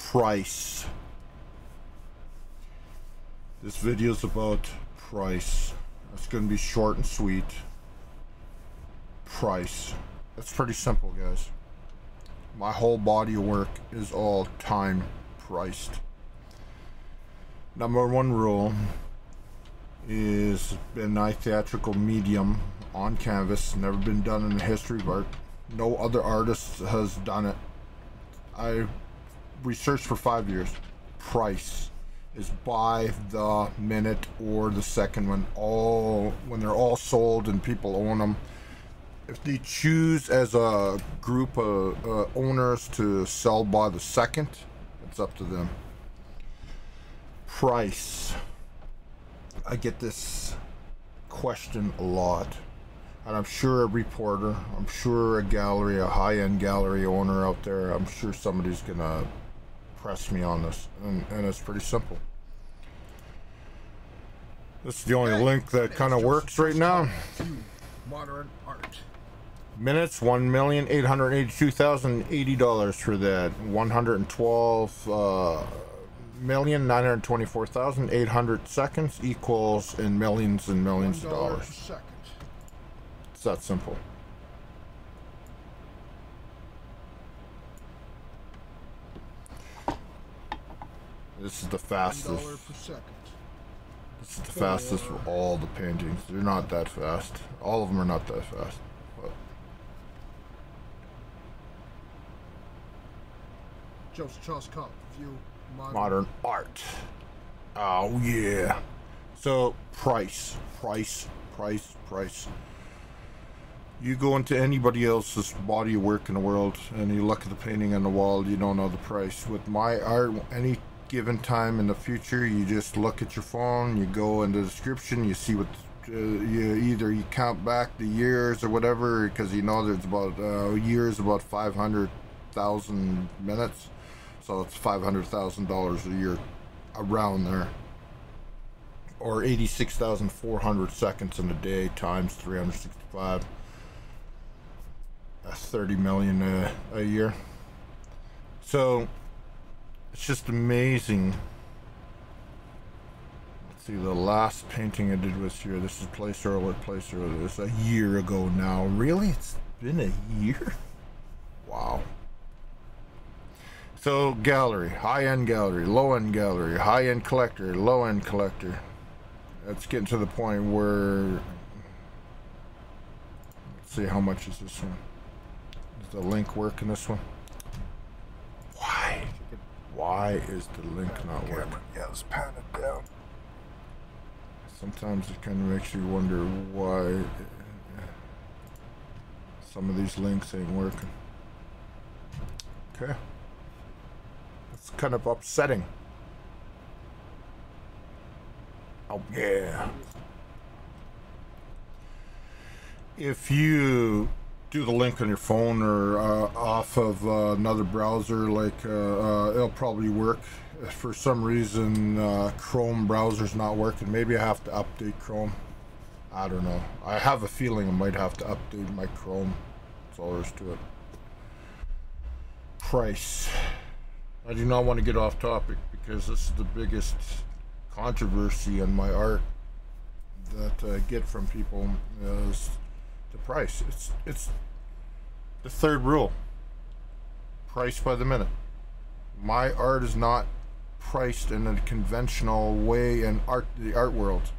price. This video is about price. It's going to be short and sweet. Price. It's pretty simple, guys. My whole body of work is all time priced. Number one rule is been a theatrical medium on canvas. Never been done in the history of art. No other artist has done it. I researched for 5 years. Price is by the minute or the second when they're all sold and people own them. If they choose as a group of owners to sell by the second, it's up to them. Price. I get this question a lot, and I'm sure a reporter, I'm sure a gallery, a high-end gallery owner out there, I'm sure somebody's gonna press me on this, and it's pretty simple. This is the only link that kind of works right now. Modern art. Minutes, $1,882,080 for that. 112,924,800 seconds equals in millions and millions of dollars. It's that simple. This is the fastest. This is the fastest for all the paintings. They're not that fast. All of them are not that fast. But Charles Colin, view modern art. Oh yeah. So price. You go into anybody else's body of work in the world and you look at the painting on the wall, you don't know the price. With my art, any given time in the future, you just look at your phone, you go in the description, you see what you count back the years or whatever, because you know there's about years about 500,000 minutes, so it's $500,000 a year around there, or 86,400 seconds in a day times 365. That's 30 million a year. So it's just amazing. Let's see, the last painting I did was here. This is Place Earl. This is a year ago now. Really? It's been a year? Wow. So gallery, high-end gallery, low-end gallery, high-end collector, low-end collector. It's getting to the point where, let's see, how much is this one? Does the link work in this one? Why is the link not working? Yeah, let's pan it down. Sometimes it kind of makes you wonder why some of these links ain't working. Okay. It's kind of upsetting. Oh yeah. If you do the link on your phone or off of another browser, like it'll probably work. If for some reason Chrome browser's not working, maybe I have to update Chrome. I don't know. I have a feeling I might have to update my Chrome. That's all there is to it. Price. I do not want to get off topic because this is the biggest controversy in my art that I get from people is the price. It's the third rule. Price by the minute. My art is not priced in a conventional way in the art world,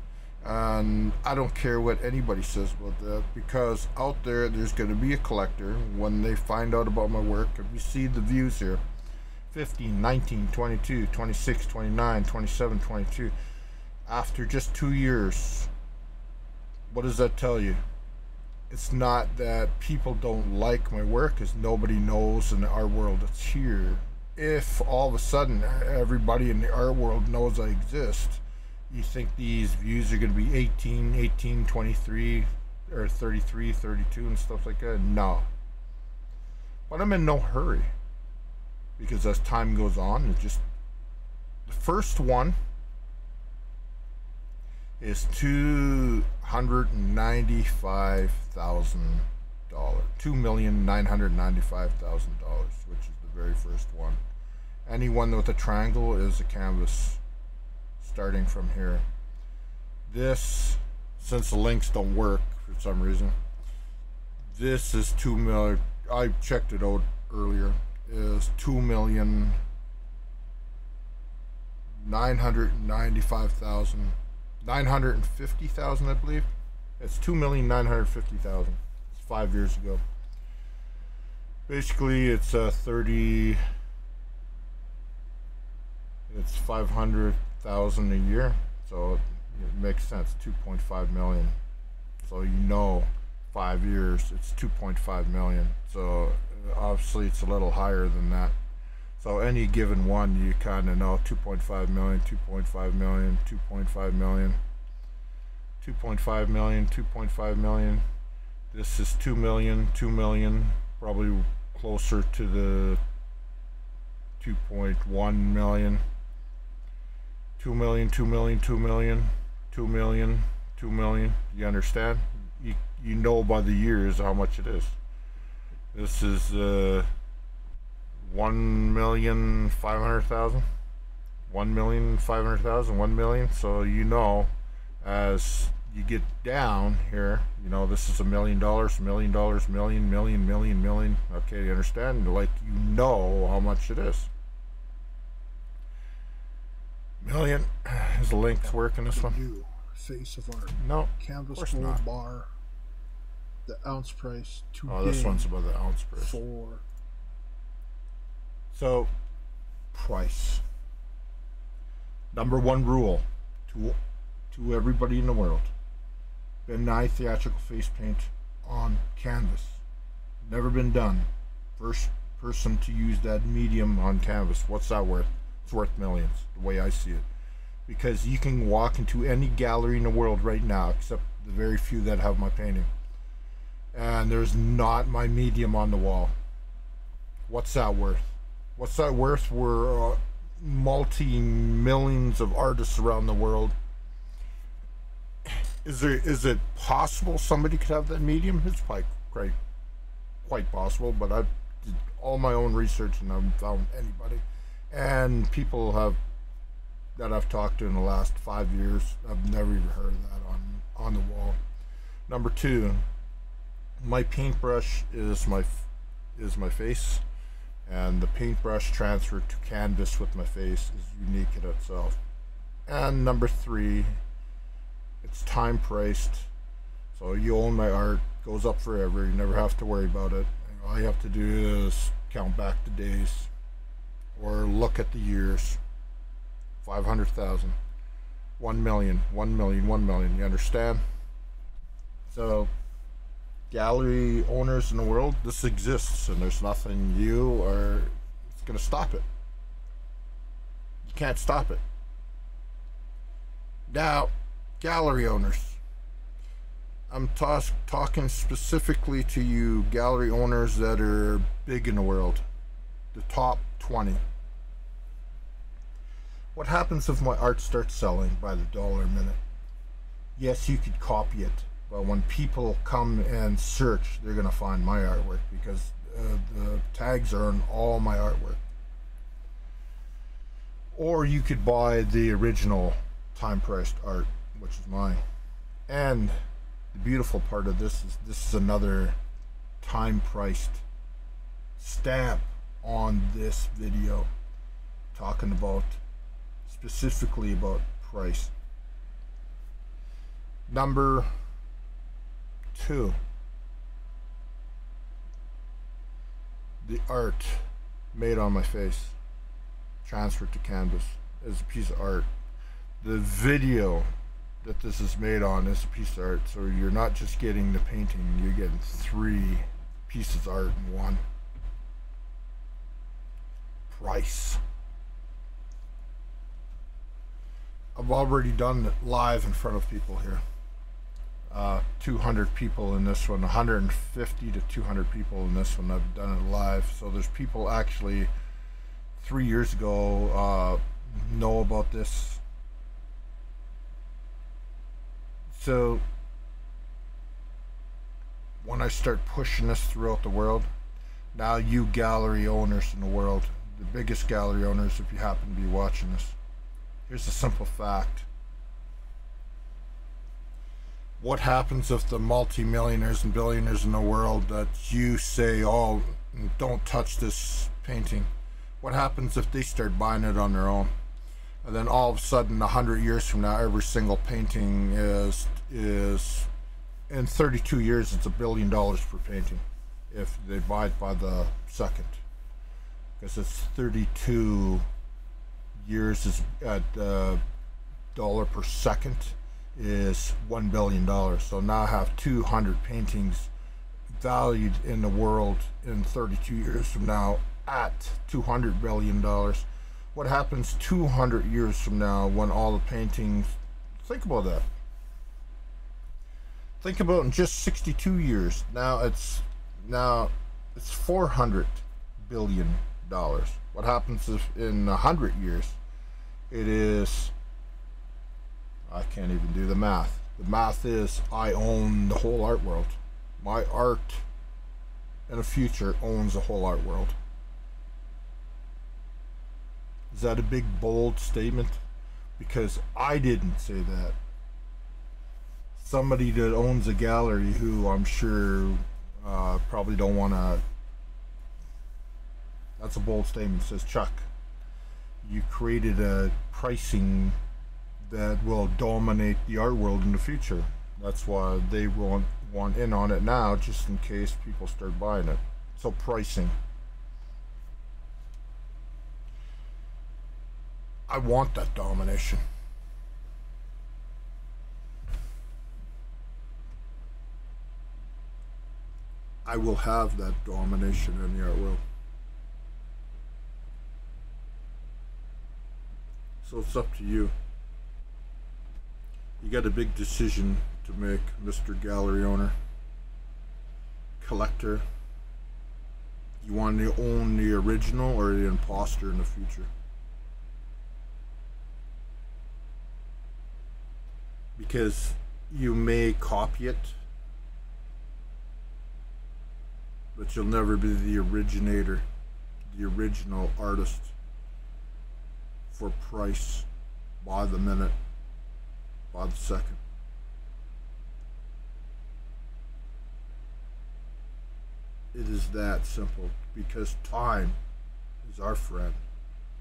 and I don't care what anybody says about that, because out there's going to be a collector when they find out about my work. If you see the views here, 15, 19, 22, 26, 29, 27, 22, after just 2 years, what does that tell you? It's not that people don't like my work, as nobody knows in the art world it's here. If all of a sudden everybody in the art world knows I exist, you think these views are going to be 18, 23, or 33, 32 and stuff like that? No. But I'm in no hurry, because as time goes on, it just, the first one is $295,000, $2,995,000, which is the very first one. Anyone with a triangle is a canvas starting from here. This, since the links don't work for some reason, this is 2 million. I checked it out earlier. Is 2,995,950,000, I believe. It's 2,950,000. It's 5 years ago. Basically, it's 30. It's 500,000 a year, so it makes sense. 2.5 million. So 5 years, it's 2.5 million. So obviously, it's a little higher than that. So any given one, you kind of know 2.5 million, 2.5 million, 2.5 million, 2.5 million, 2.5 million. This is 2 million, 2 million, probably closer to the 2.1 million. 2 million, 2 million, 2 million, 2 million, 2 million. You understand? You know by the years how much it is. This is 1,500,000, 1,500,000, 1 million. So as you get down here, this is $1 million, $1 million, million, million, million, million. Okay, you understand? Like how much it is. Million. Is the links working this one? Face of art. No. Canvas gold bar. The ounce price. This one's about the ounce price. 4. So, price. Number one rule to everybody in the world: deny theatrical face paint on canvas. Never been done. First person to use that medium on canvas. What's that worth? It's worth millions, the way I see it. Because you can walk into any gallery in the world right now, except the very few that have my painting, and there's not my medium on the wall. What's that worth? What's that worth? We're multi-millions of artists around the world. Is it possible somebody could have that medium? It's quite possible, but I did all my own research and I haven't found anybody. And people that I've talked to in the last 5 years, I've never even heard of that on the wall. Number two, my paintbrush is my face, and the paintbrush transfer to canvas with my face is unique in itself. And number three, it's time priced, so you own my art, goes up forever, you never have to worry about it. All you have to do is count back the days or look at the years. 500,000, 1 million, 1 million, 1 million. You understand? So, gallery owners in the world, this exists, and there's nothing it's going to stop it. You can't stop it. Now, gallery owners, I'm talking specifically to you gallery owners that are big in the world, the top 20. What happens if my art starts selling by the dollar a minute? Yes, you could copy it, but when people come and search, they're going to find my artwork because the tags are on all my artwork. Or you could buy the original time-priced art, which is mine. And the beautiful part of this is another time-priced stamp on this video, talking about specifically about price. Number two, the art made on my face, transferred to canvas, is a piece of art. The video that this is made on is a piece of art, so you're not just getting the painting, you're getting 3 pieces of art in one. Price. I've already done it live in front of people here. 200 people in this one, 150 to 200 people in this one. I've done it live. So there's people actually 3 years ago know about this. So when I start pushing this throughout the world, now you gallery owners in the world, the biggest gallery owners, if you happen to be watching this. Here's a simple fact. What happens if the multi-millionaires and billionaires in the world that you say, oh, don't touch this painting, what happens if they start buying it on their own? And then all of a sudden, 100 years from now, every single painting is in 32 years, it's $1 billion per painting if they buy it by the second. Because it's 32 years is at dollar per second is $1 billion. So now I have 200 paintings valued in the world in 32 years from now at $200 billion. What happens 200 years from now when all the paintings, think about that. Think about in just 62 years. Now it's $400 billion. What happens if in 100 years it is, I can't even do the math. The math is I own the whole art world. My art in the future owns the whole art world. Is that a big, bold statement? Because I didn't say that. Somebody that owns a gallery who I'm sure probably don't want to... That's a bold statement. It says, Chuck, you created a pricing that will dominate the art world in the future. That's why they want in on it now, just in case people start buying it. So pricing. I want that domination. I will have that domination in the art world. So it's up to you. You got a big decision to make, Mr. Gallery owner, collector. You want to own the original or the imposter in the future? Because you may copy it, but you'll never be the originator, the original artist for price, by the minute, by the second. It is that simple, because time is our friend.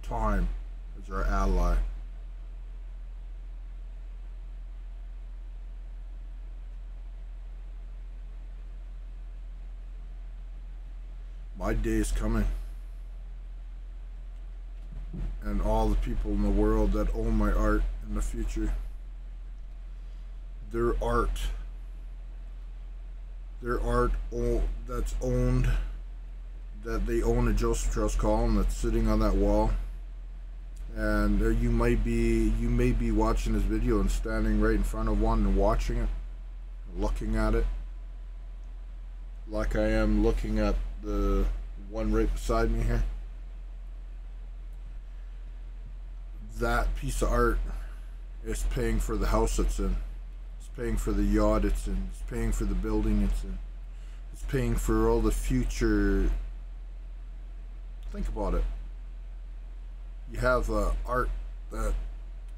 Time is our ally. My day is coming, and all the people in the world that own my art in the future, their art that's owned, that they own a Joseph Charles Colin that's sitting on that wall, and you may be watching this video and standing right in front of one and watching it, looking at it, like I am looking at the one right beside me here. That piece of art is paying for the house it's in. It's paying for the yacht it's in. It's paying for the building it's in. It's paying for all the future. Think about it. You have art that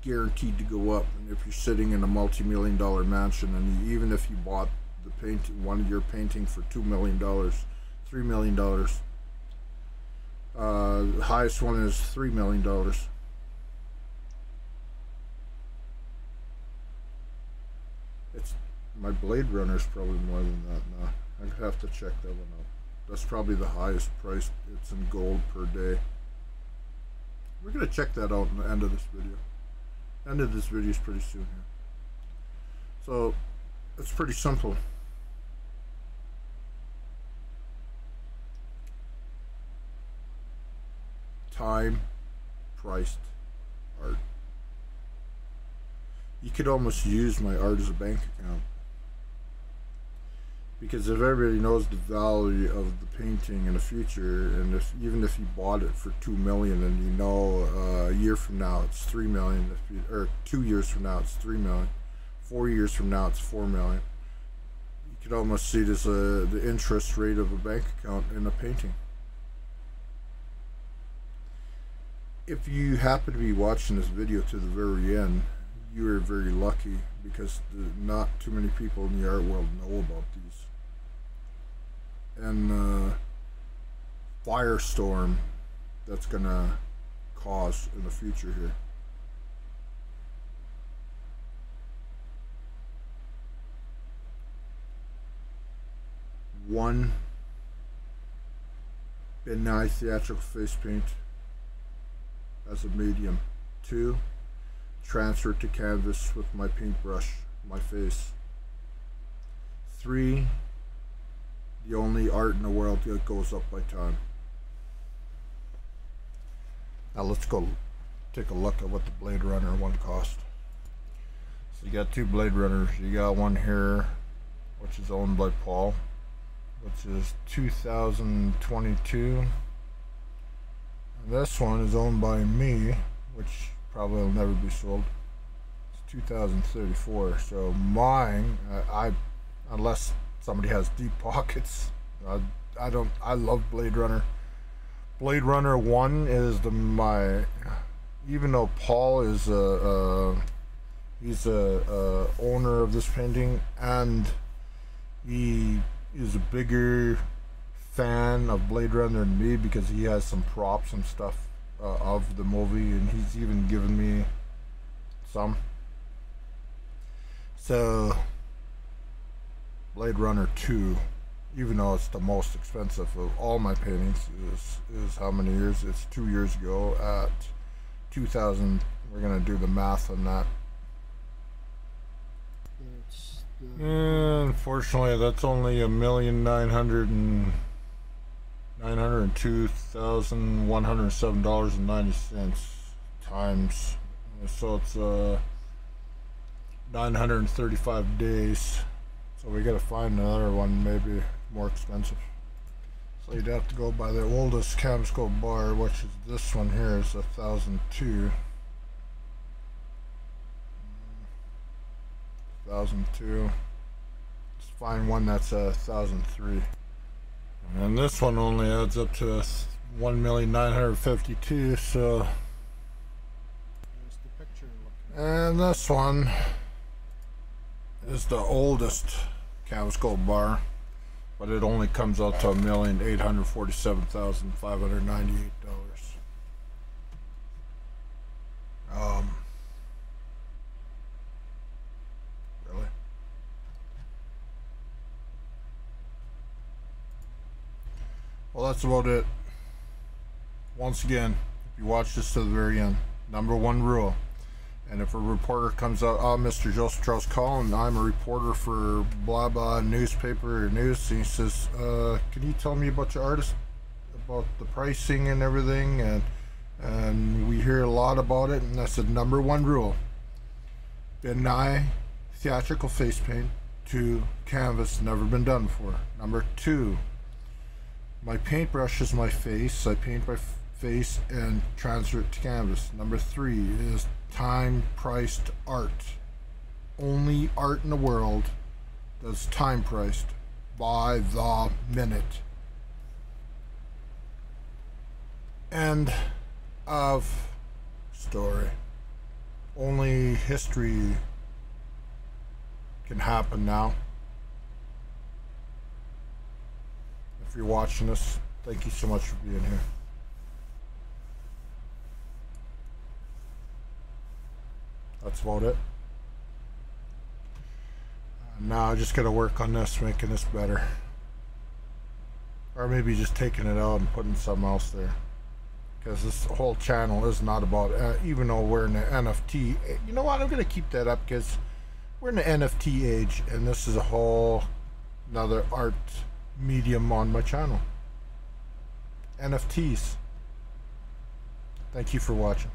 guaranteed to go up, and if you're sitting in a multi-million-dollar mansion, and even if you bought the painting, one of your painting for $2 million, $3 million, the highest one is $3 million. It's my Blade Runner is probably more than that now. I'd have to check that one out. That's probably the highest price. It's in gold per day. We're gonna check that out in the end of this video. End of this video is pretty soon here. So it's pretty simple. Time priced art. You could almost use my art as a bank account, because if everybody knows the value of the painting in the future, and even if you bought it for $2 million, and you know a year from now it's $3 million, or 2 years from now it's $3 million, 4 years from now it's $4 million, you could almost see it as the interest rate of a bank account in a painting. if you happen to be watching this video to the very end, you are very lucky, because not too many people in the art world know about these. And firestorm that's gonna cause in the future here. One, benign theatrical face paint as a medium. 2, transfer to canvas with my paintbrush, my face. 3, the only art in the world that goes up by time. Now let's go take a look at what the Blade Runner one cost. So you got 2 Blade Runners. You got one here, which is owned by Paul, which is 2022. And this one is owned by me, which probably will never be sold. It's 2034. So mine, unless somebody has deep pockets, I love Blade Runner. Blade Runner 1 is even though Paul is he's a owner of this painting, and he is a bigger fan of Blade Runner than me, because he has some props and stuff of the movie, and he's even given me some. So Blade Runner 2, even though it's the most expensive of all my paintings, is how many years? It's 2 years ago at 2000. We're gonna do the math on that. Unfortunately, that's only $1,902,107.90 times. So it's 935 days. So we gotta find another one, maybe more expensive. So you'd have to go by the oldest camscope bar, which is this one here, is 1002. 1002. Let's find one that's 1003. And this one only adds up to 1,952,000. So. There's the picture. And this one is the oldest camscope bar, but it only comes out to $1,847,598. Really? Well, that's about it. Once again, if you watch this to the very end, number 1 rule. And if a reporter comes out, Mr. Joseph Charles Colin, I'm a reporter for blah blah newspaper or news, and he says, can you tell me about your artist, about the pricing and everything? And we hear a lot about it, and that's the number 1 rule. Benign theatrical face paint to canvas, never been done before. Number 2, my paintbrush is my face. I paint my face and transfer it to canvas. Number 3 is time-priced art. Only art in the world that's time-priced by the minute. End of story. Only history can happen now. If you're watching this, thank you so much for being here. That's about it. Now I just gotta work on this, making this better. Or maybe just taking it out and putting something else there. Because this whole channel is not about, even though we're in the NFT, you know what, I'm gonna keep that up, because we're in the NFT age, and this is a whole another art medium on my channel. NFTs. Thank you for watching.